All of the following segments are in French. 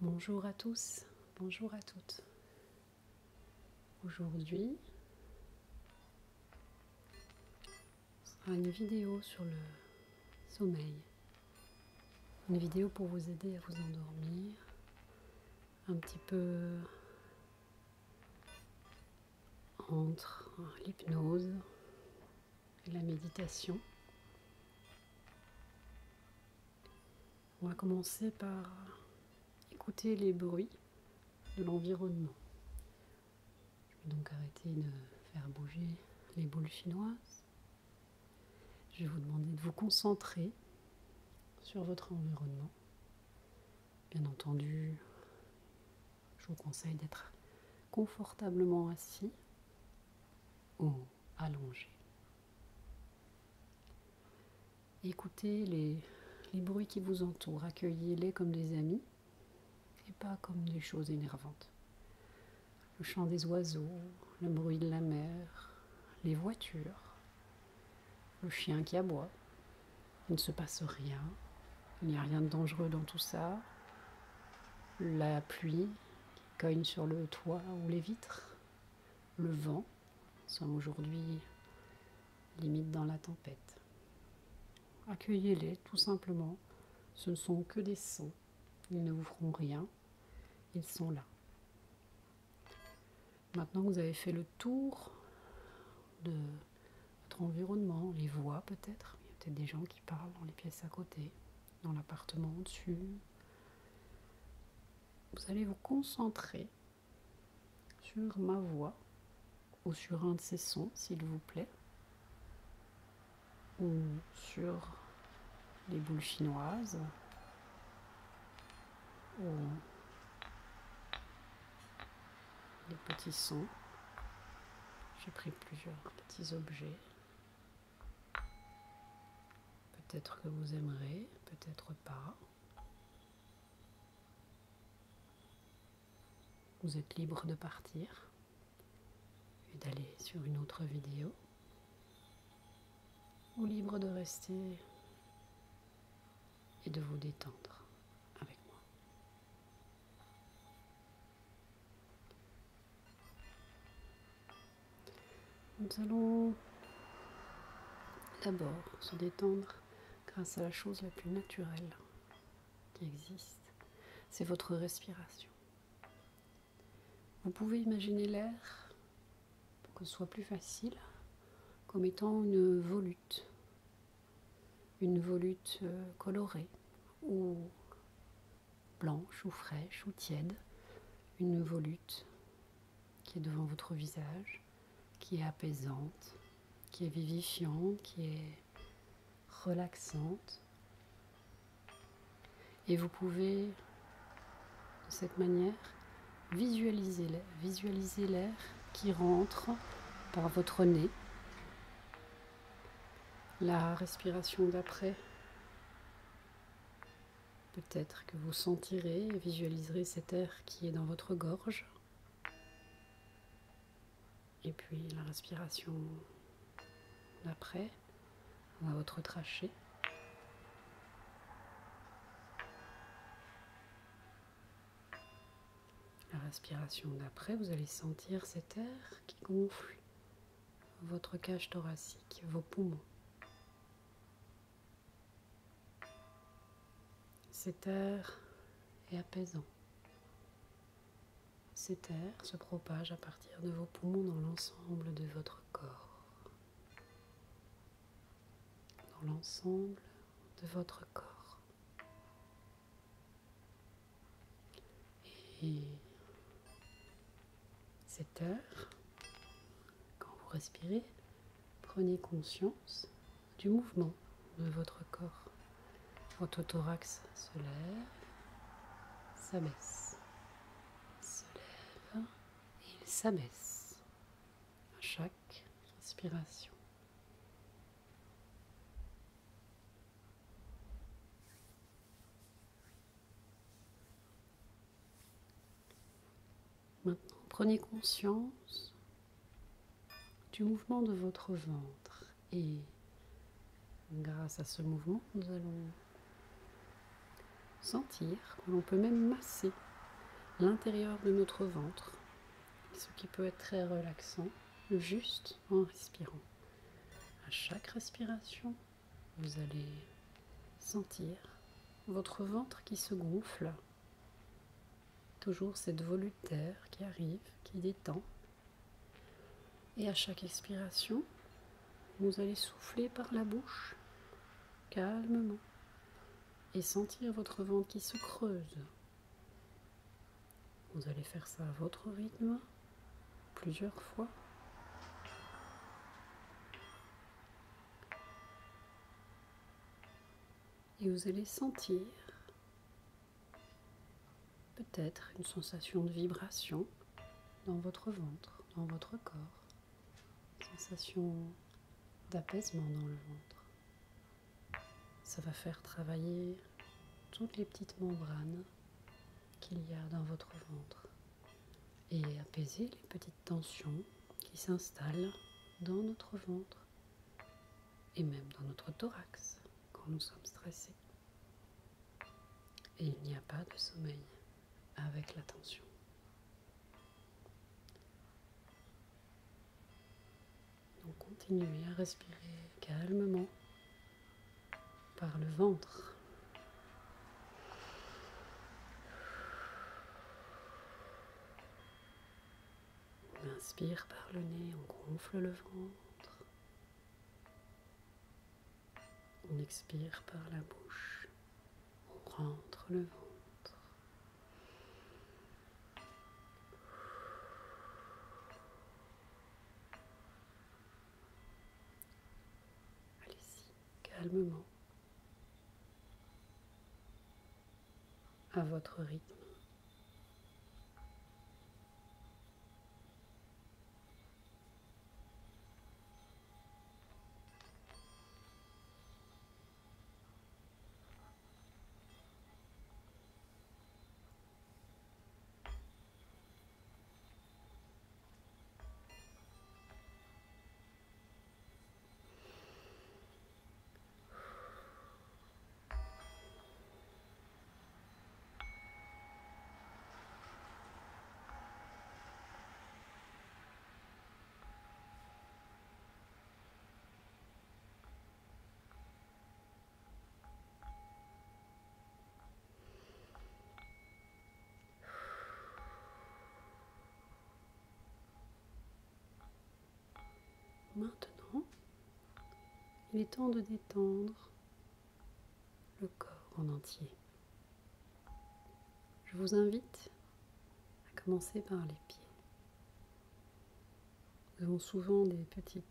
Bonjour à tous, bonjour à toutes. Aujourd'hui, ce sera une vidéo sur le sommeil. Une vidéo pour vous aider à vous endormir, un petit peu entre l'hypnose et la méditation. On va commencer par écouter les bruits de l'environnement. Je vais donc arrêter de faire bouger les boules chinoises. Je vais vous demander de vous concentrer sur votre environnement. Bien entendu, je vous conseille d'être confortablement assis ou allongé. Écoutez les bruits qui vous entourent, accueillez-les comme des amis et pas comme des choses énervantes. Le chant des oiseaux, le bruit de la mer, les voitures, le chien qui aboie. Il ne se passe rien, il n'y a rien de dangereux dans tout ça. La pluie qui cogne sur le toit ou les vitres, le vent. Nous sommes aujourd'hui limite dans la tempête. Accueillez-les tout simplement. Ce ne sont que des sons. Ils ne vous feront rien. Ils sont là. Maintenant que vous avez fait le tour de votre environnement, les voix peut-être. Il y a peut-être des gens qui parlent dans les pièces à côté, dans l'appartement au-dessus. Vous allez vous concentrer sur ma voix ou sur un de ces sons, s'il vous plaît, ou sur les boules chinoises, ou les petits sons. J'ai pris plusieurs petits objets. Peut-être que vous aimerez, peut-être pas. Vous êtes libre de partir et d'aller sur une autre vidéo, ou libre de rester et de vous détendre avec moi. Nous allons d'abord se détendre grâce à la chose la plus naturelle qui existe, c'est votre respiration. Vous pouvez imaginer l'air, pour que ce soit plus facile, comme étant une volute colorée, ou blanche, ou fraîche, ou tiède, une volute qui est devant votre visage, qui est apaisante, qui est vivifiante, qui est relaxante. Et vous pouvez, de cette manière, visualiser l'air qui rentre par votre nez. La respiration d'après, peut-être que vous sentirez et visualiserez cet air qui est dans votre gorge. Et puis la respiration d'après, à votre trachée. La respiration d'après, vous allez sentir cet air qui gonfle votre cage thoracique, vos poumons. Cet air est apaisant. Cet air se propage à partir de vos poumons dans l'ensemble de votre corps. Dans l'ensemble de votre corps. Et cet air, quand vous respirez, prenez conscience du mouvement de votre corps. Votre thorax se lève, s'abaisse, se lève et il s'abaisse à chaque respiration. Maintenant, prenez conscience du mouvement de votre ventre et grâce à ce mouvement, nous allons sentir que l'on peut même masser l'intérieur de notre ventre, ce qui peut être très relaxant, juste en respirant. À chaque respiration, vous allez sentir votre ventre qui se gonfle, toujours cette volute d'air qui arrive, qui détend. Et à chaque expiration, vous allez souffler par la bouche, calmement, et sentir votre ventre qui se creuse. Vous allez faire ça à votre rythme, plusieurs fois. Et vous allez sentir peut-être une sensation de vibration dans votre ventre, dans votre corps. Une sensation d'apaisement dans le ventre. Ça va faire travailler toutes les petites membranes qu'il y a dans votre ventre et apaiser les petites tensions qui s'installent dans notre ventre et même dans notre thorax quand nous sommes stressés. Et il n'y a pas de sommeil avec la tension. Donc continuez à respirer calmement par le ventre. On inspire par le nez, on gonfle le ventre. On expire par la bouche, on rentre le ventre. Allez-y, calmement, à votre rythme. Maintenant, il est temps de détendre le corps en entier. Je vous invite à commencer par les pieds. Nous avons souvent des petits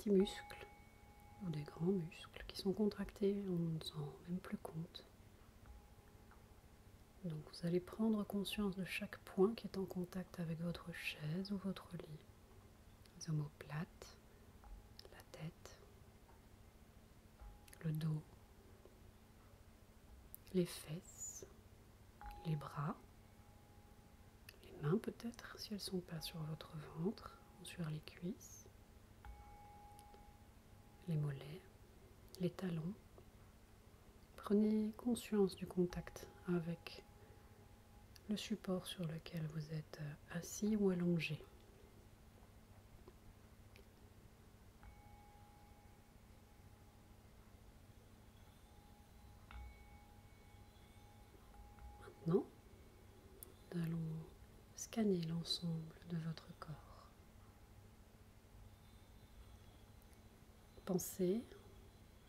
muscles ou des grands muscles qui sont contractés, on ne s'en rend même plus compte. Donc vous allez prendre conscience de chaque point qui est en contact avec votre chaise ou votre lit. Les omoplates, la tête, le dos, les fesses, les bras, les mains peut-être si elles ne sont pas sur votre ventre ou sur les cuisses, les mollets, les talons. Prenez conscience du contact avec le support sur lequel vous êtes assis ou allongé. Maintenant, nous allons scanner l'ensemble de votre corps. Pensez,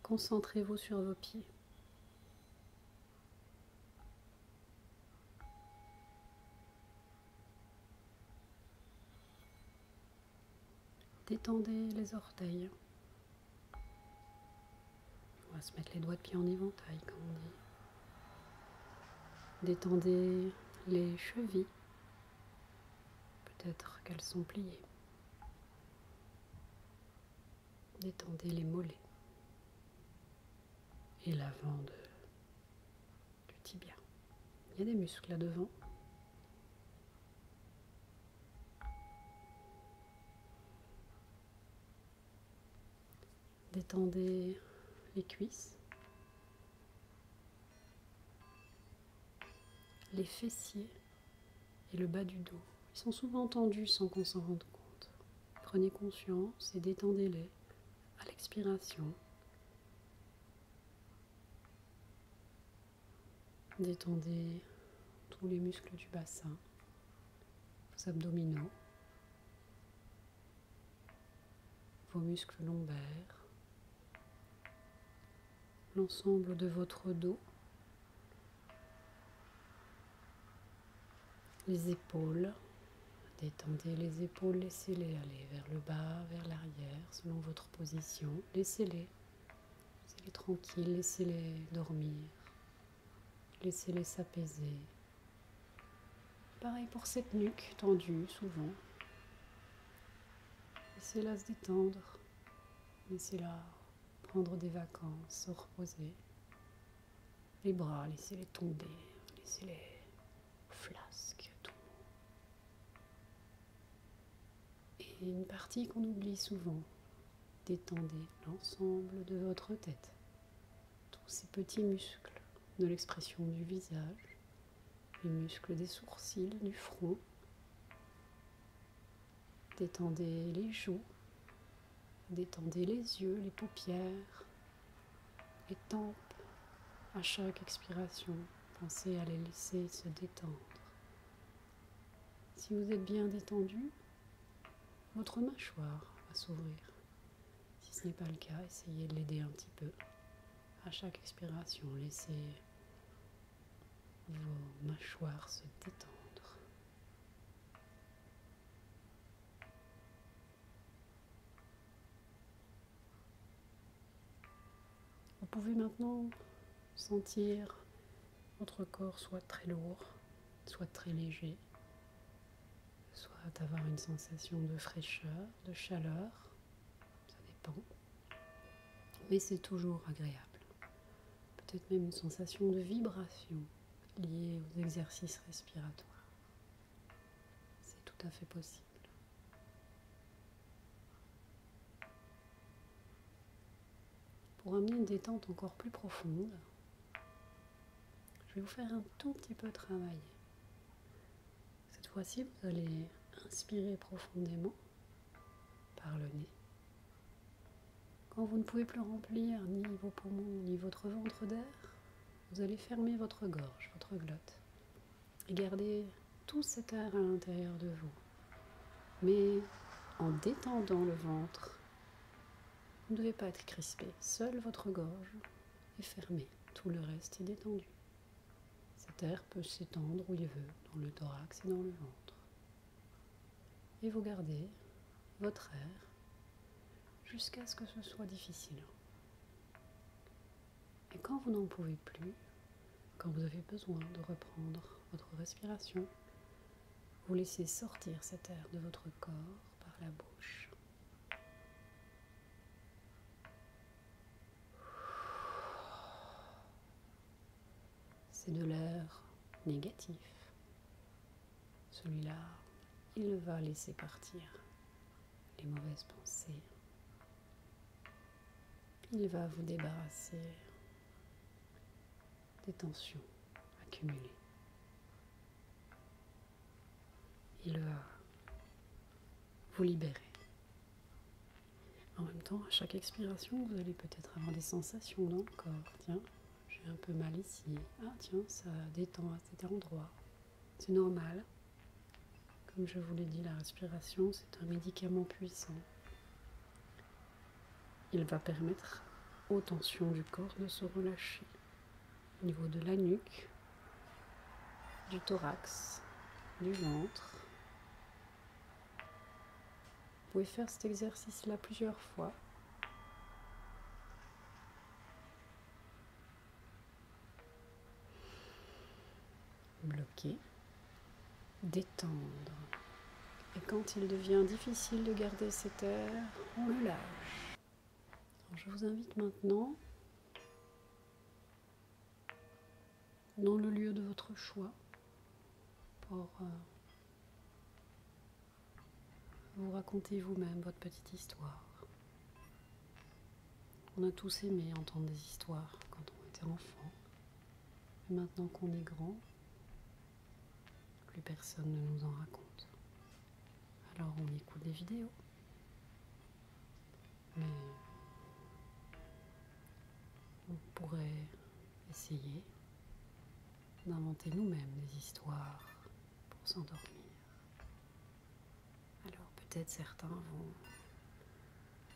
concentrez-vous sur vos pieds. Détendez les orteils. On va se mettre les doigts de pied en éventail, comme on dit. Détendez les chevilles. Peut-être qu'elles sont pliées. Détendez les mollets et l'avant du tibia. Il y a des muscles là devant. Détendez les cuisses, les fessiers et le bas du dos. Ils sont souvent tendus sans qu'on s'en rende compte. Prenez conscience et détendez-les à l'expiration. Détendez tous les muscles du bassin, vos abdominaux, vos muscles lombaires, l'ensemble de votre dos, les épaules. Détendez les épaules, laissez-les aller vers le bas, vers l'arrière, selon votre position. Laissez-les tranquilles, laissez-les dormir, laissez-les s'apaiser. Pareil pour cette nuque tendue souvent. Laissez-la se détendre, laissez-la prendre des vacances, se reposer. Les bras, laissez-les tomber, laissez-les flasques, tout. Et une partie qu'on oublie souvent, détendez l'ensemble de votre tête. Tous ces petits muscles de l'expression du visage, les muscles des sourcils, du front. Détendez les joues, détendez les yeux, les paupières, les tempes. À chaque expiration, pensez à les laisser se détendre. Si vous êtes bien détendu, votre mâchoire va s'ouvrir. Si ce n'est pas le cas, essayez de l'aider un petit peu. À chaque expiration, laissez vos mâchoires se détendre. Vous pouvez maintenant sentir votre corps soit très lourd, soit très léger, soit avoir une sensation de fraîcheur, de chaleur, ça dépend, mais c'est toujours agréable. Peut-être même une sensation de vibration liée aux exercices respiratoires. C'est tout à fait possible. Pour amener une détente encore plus profonde, je vais vous faire un tout petit peu travailler. Cette fois-ci, vous allez inspirer profondément par le nez. Quand vous ne pouvez plus remplir ni vos poumons ni votre ventre d'air, vous allez fermer votre gorge, votre glotte, et garder tout cet air à l'intérieur de vous. Mais en détendant le ventre, vous ne devez pas être crispé. Seule votre gorge est fermée, tout le reste est détendu. Cet air peut s'étendre où il veut, dans le thorax et dans le ventre. Et vous gardez votre air jusqu'à ce que ce soit difficile. Et quand vous n'en pouvez plus, quand vous avez besoin de reprendre votre respiration, vous laissez sortir cet air de votre corps par la bouche. C'est de l'air négatif. Celui-là, il va laisser partir les mauvaises pensées. Il va vous débarrasser des tensions accumulées. Il va vous libérer. En même temps, à chaque expiration, vous allez peut-être avoir des sensations dans le corps. Tiens, j'ai un peu mal ici. Ah tiens, ça détend à cet endroit. C'est normal. Comme je vous l'ai dit, la respiration, c'est un médicament puissant. Il va permettre aux tensions du corps de se relâcher. Au niveau de la nuque, du thorax, du ventre. Vous pouvez faire cet exercice-là plusieurs fois. Bloquer, détendre. Et quand il devient difficile de garder cet air, on le lâche. Alors, je vous invite maintenant, dans le lieu de votre choix, pour vous raconter vous-même votre petite histoire. On a tous aimé entendre des histoires quand on était enfant. Et maintenant qu'on est grand, la plus personne ne nous en raconte. Alors on écoute des vidéos. Mais on pourrait essayer d'inventer nous-mêmes des histoires pour s'endormir. Alors peut-être certains vont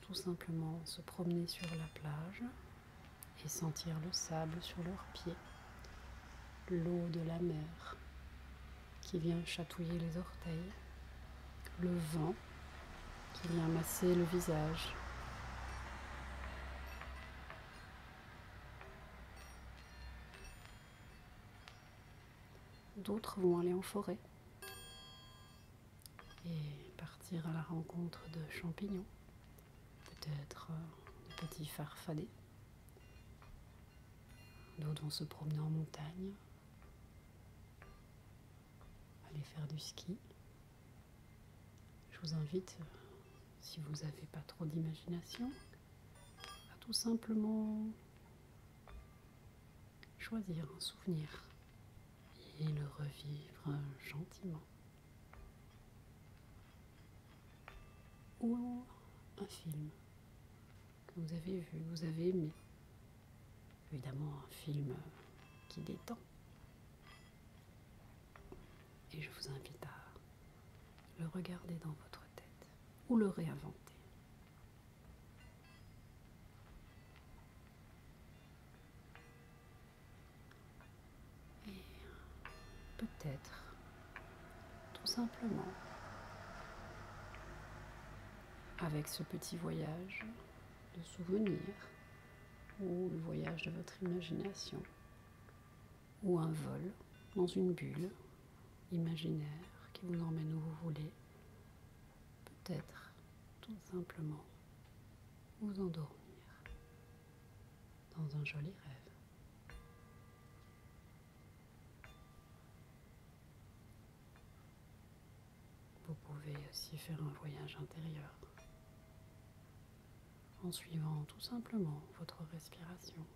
tout simplement se promener sur la plage et sentir le sable sur leurs pieds, l'eau de la mer qui vient chatouiller les orteils, le vent qui vient masser le visage. D'autres vont aller en forêt et partir à la rencontre de champignons, peut-être de petits farfadets. D'autres vont se promener en montagne, aller faire du ski. Je vous invite, si vous n'avez pas trop d'imagination, à tout simplement choisir un souvenir et le revivre gentiment. Ou un film que vous avez vu, vous avez aimé. Évidemment un film qui détend. Et je vous invite à le regarder dans votre tête ou le réinventer. Et peut-être, tout simplement, avec ce petit voyage de souvenirs, ou le voyage de votre imagination, ou un vol dans une bulle imaginaire qui vous emmène où vous voulez, peut-être tout simplement vous endormir dans un joli rêve. Vous pouvez aussi faire un voyage intérieur en suivant tout simplement votre respiration.